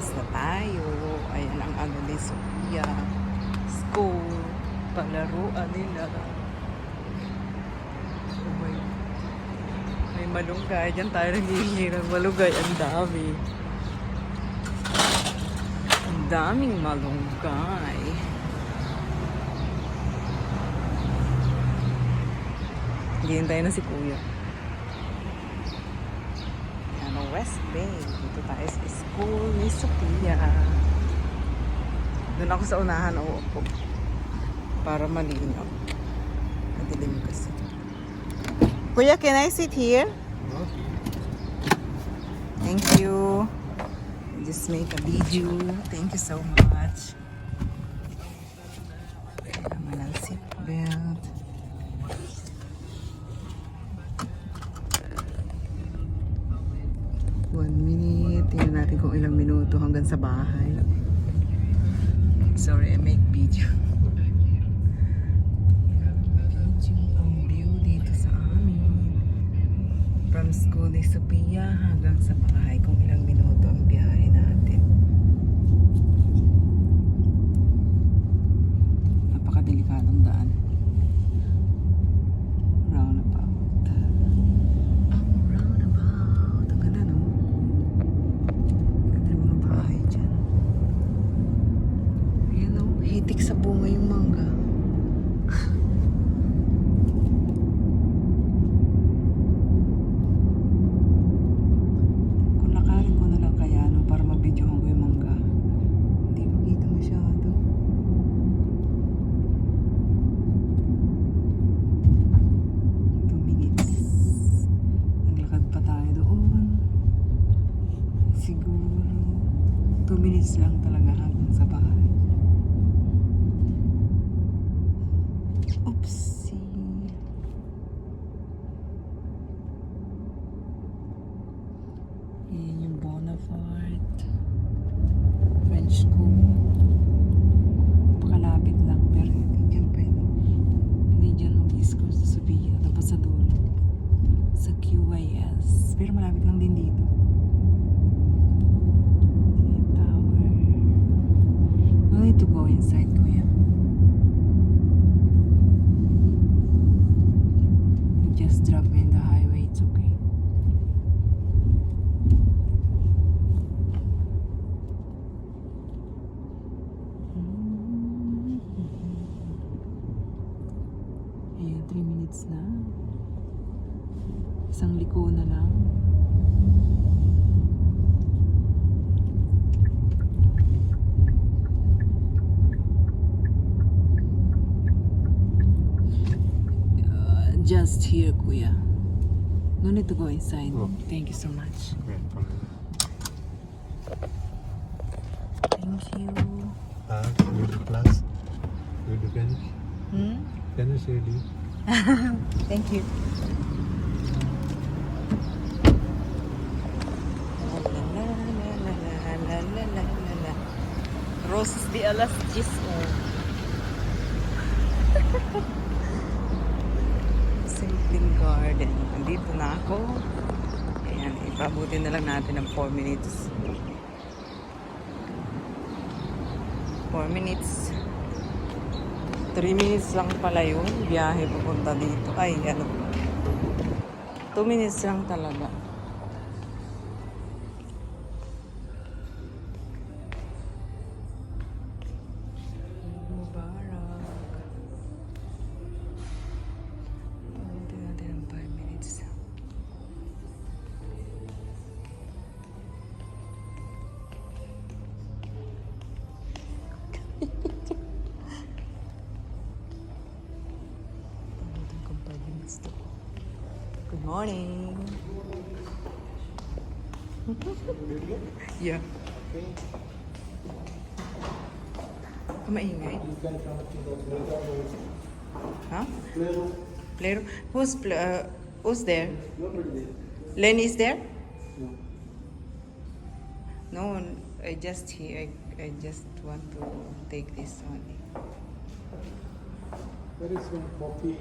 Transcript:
Lalabas na tayo. Ayan ang ano ni Sophia. School. Palaruan nila. Oh my. May malunggay. Diyan tayo nanghihingi ng malunggay. Ang dami. Ang daming malunggay. Hintay na si Kuya. Ano, West Bay. Dito tayo sa school ni Sophia. Doon ako sa unahan uupo. Para malinaw. Madilim kasi. Kuya, can I sit here? Okay. Thank you. Just make a video. Thank you so much. Naman ang seatbelt. One minute. Tingnan natin kung ilang minuto hanggang sa bahay. Sorry, I make video. Video ang view dito sa amin. From school ni Sophia hanggang sa bahay. Kung ilang minuto ang biyahe natin. Napakadelikadong daan. Roundabout. Ang roundabout. Ang ganda, no? Ganda ng mga bahay dyan. Ayan, no? Hitik sa bunga yung mangga. Kung lakarin ko na lang kaya, no? Para mabidyohan ko yung mangga. Hindi makita masyado. 2 minutes. Naglakad pa tayo doon. Siguro 2 minutes lang talaga hanggang sa bahay. Oopsie. Yan yung Bonaparte French School. Pakalapit lang pero hindi dyan pwede. Hindi dyan mag-school sa Sophia. Tapos sa dulo. Sa QYS. Pero malapit lang din dito. Yung tower. No need to go inside, Kuya. You just drop me in the highway. It's okay. Ayan, 3 minutes na. Isang liko na lang. Just here, Kuya. No need to go inside. Oh. Thank you so much. Thank you. Go to class. Go to finish. Finish ready. Thank you. Roses de alas 10. Simpleng garden. Andito na ako. Ayan, ipabuti na lang natin ng 4 minutes. 4 minutes. 3 minutes lang pala yun. Biyahe pupunta dito. Ay, ano. 2 minutes lang talaga. Mubarak. Pabuti natin ng 5 minutes. Pabuti kong 5 minutes to. Good morning. Yeah. Maingay. Huh? Plero. Who's there? Lenny is there? No, I just want to take this only. There is one coffee